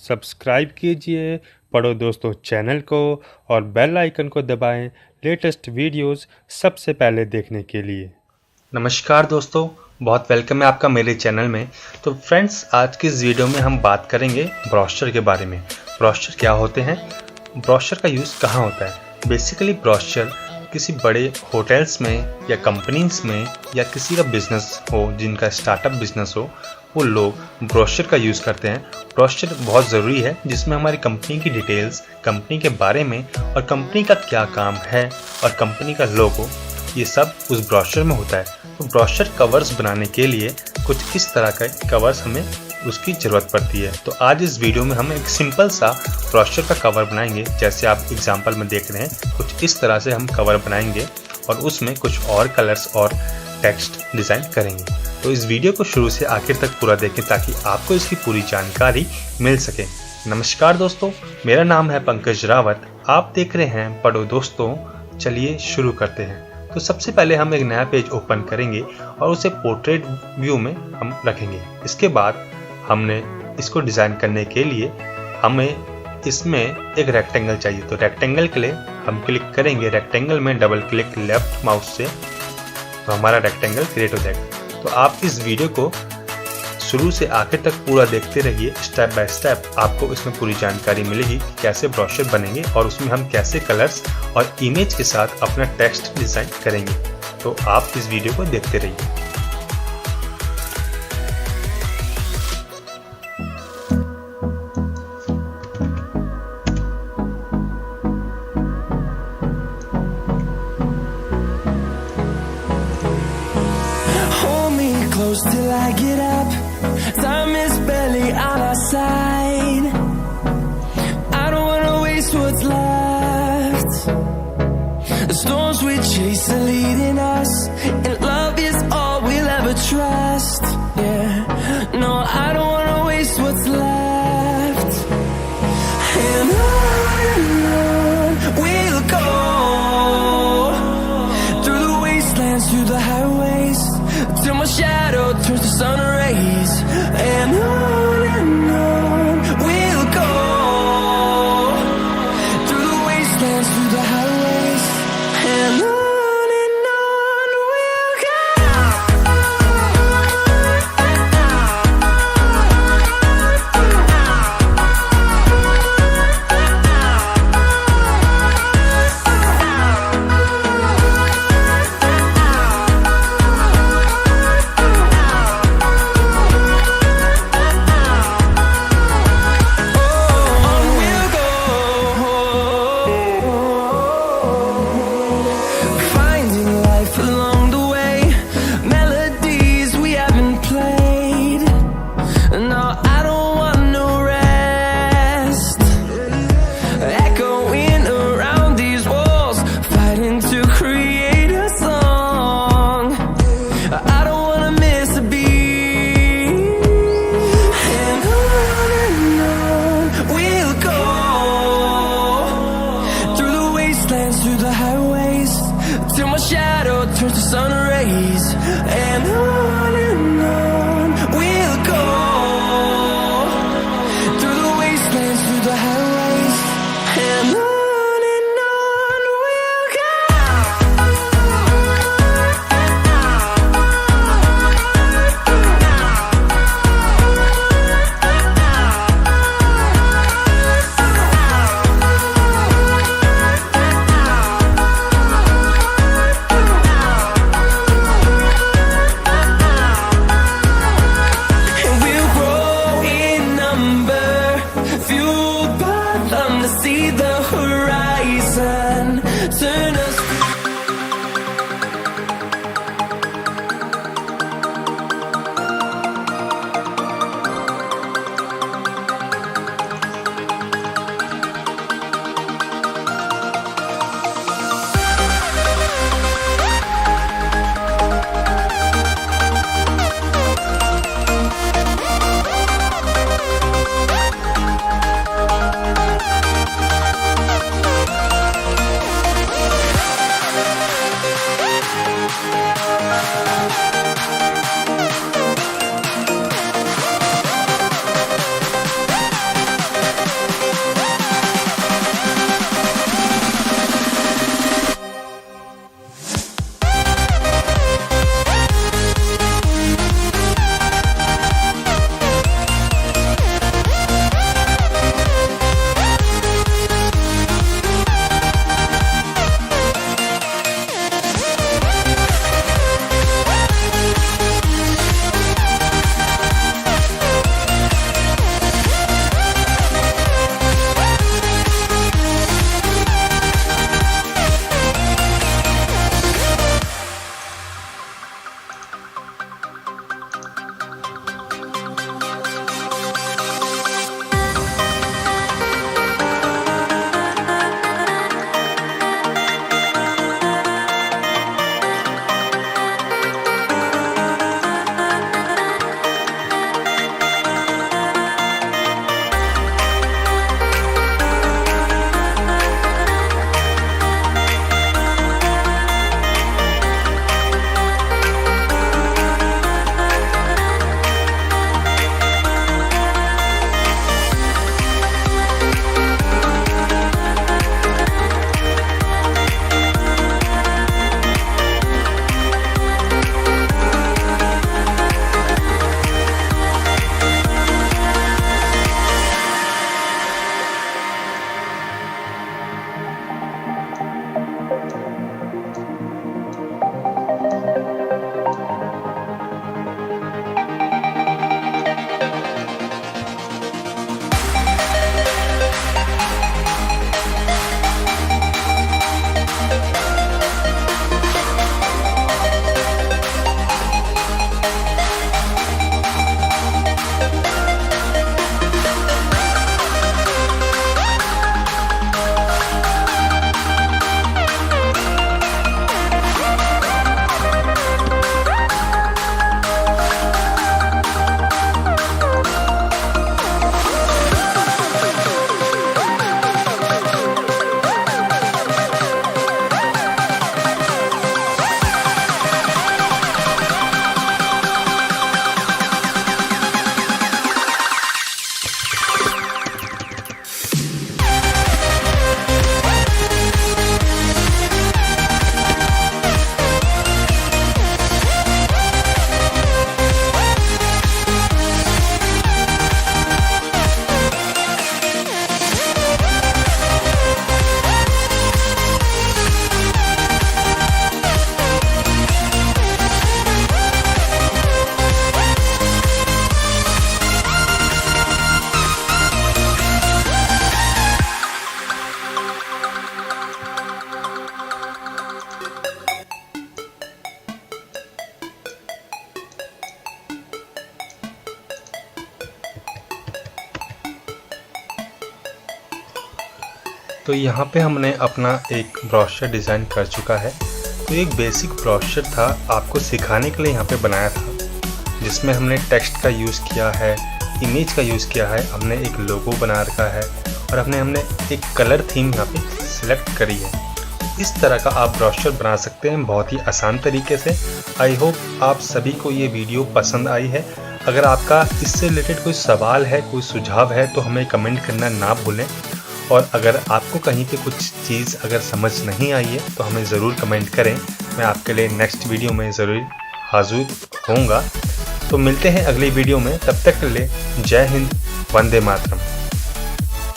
Subscribe कीजिए पढ़ो दोस्तों चैनल को और बेल आइकन को दबाएं लेटेस्ट वीडियोस सबसे पहले देखने के लिए। नमस्कार दोस्तों, बहुत वेलकम है आपका मेरे चैनल में। तो फ्रेंड्स, आज की इस वीडियो में हम बात करेंगे ब्रोशर के बारे में। ब्रोशर क्या होते हैं, ब्रोशर का यूज़ कहाँ होता है। बेसिकली ब्रोशर किसी बड़े होटल्स में या कंपनीज में या किसी का बिजनेस हो, जिनका स्टार्टअप बिजनेस हो, वो लोग ब्रोशर का यूज़ करते हैं। ब्रोशर बहुत ज़रूरी है, जिसमें हमारी कंपनी की डिटेल्स, कंपनी के बारे में और कंपनी का क्या काम है और कंपनी का लोगो, ये सब उस ब्रोशर में होता है। तो ब्रोशर कवर्स बनाने के लिए कुछ इस तरह का कवर्स हमें उसकी ज़रूरत पड़ती है। तो आज इस वीडियो में हम एक सिंपल सा ब्रोशर का कवर बनाएंगे। जैसे आप एग्जांपल में देख रहे हैं, कुछ इस तरह से हम कवर बनाएंगे और उसमें कुछ और कलर्स और टेक्स्ट डिज़ाइन करेंगे। तो इस वीडियो को शुरू से आखिर तक पूरा देखें ताकि आपको इसकी पूरी जानकारी मिल सके। नमस्कार दोस्तों, मेरा नाम है पंकज रावत, आप देख रहे हैं पढ़ो दोस्तों। चलिए शुरू करते हैं। तो सबसे पहले हम एक नया पेज ओपन करेंगे और उसे पोर्ट्रेट व्यू में हम रखेंगे। इसके बाद हमने इसको डिज़ाइन करने के लिए हमें इसमें एक रेक्टेंगल चाहिए। तो रेक्टेंगल के लिए हम क्लिक करेंगे, रेक्टेंगल में डबल क्लिक लेफ्ट माउस से, तो हमारा रेक्टेंगल क्रिएट हो जाएगा। तो आप इस वीडियो को शुरू से आखिर तक पूरा देखते रहिए। स्टेप बाय स्टेप आपको इसमें पूरी जानकारी मिलेगी कैसे ब्रोशर बनेंगे और उसमें हम कैसे कलर्स और इमेज के साथ अपना टेक्स्ट डिज़ाइन करेंगे। तो आप इस वीडियो को देखते रहिए। Till I get up, time is barely on our side. I don't wanna waste what's left. The storms we chase are leading us, and love is all we'll ever trust. Yeah, no, I don't wanna waste what's left. And on we'll go, through the wastelands, through the highways, till my shadow turns to sun rays. And on we'll go, through the wastelands, through the highways. And on we'll go. तो यहाँ पे हमने अपना एक brochure design कर चुका है। तो एक बेसिक ब्रोशर था, आपको सिखाने के लिए यहाँ पे बनाया था, जिसमें हमने टेक्स्ट का यूज़ किया है, इमेज का यूज़ किया है, हमने एक लोगो बना रखा है और हमने एक कलर थीम यहाँ पे सिलेक्ट करी है। इस तरह का आप ब्रोशर बना सकते हैं बहुत ही आसान तरीके से। आई होप आप सभी को ये वीडियो पसंद आई है। अगर आपका इससे रिलेटेड कोई सवाल है, कोई सुझाव है तो हमें कमेंट करना ना भूलें। और अगर आपको कहीं पे कुछ चीज़ अगर समझ नहीं आई है तो हमें ज़रूर कमेंट करें। मैं आपके लिए नेक्स्ट वीडियो में ज़रूर हाजिर होऊंगा। तो मिलते हैं अगली वीडियो में, तब तक के लिए जय हिंद, वंदे मातरम।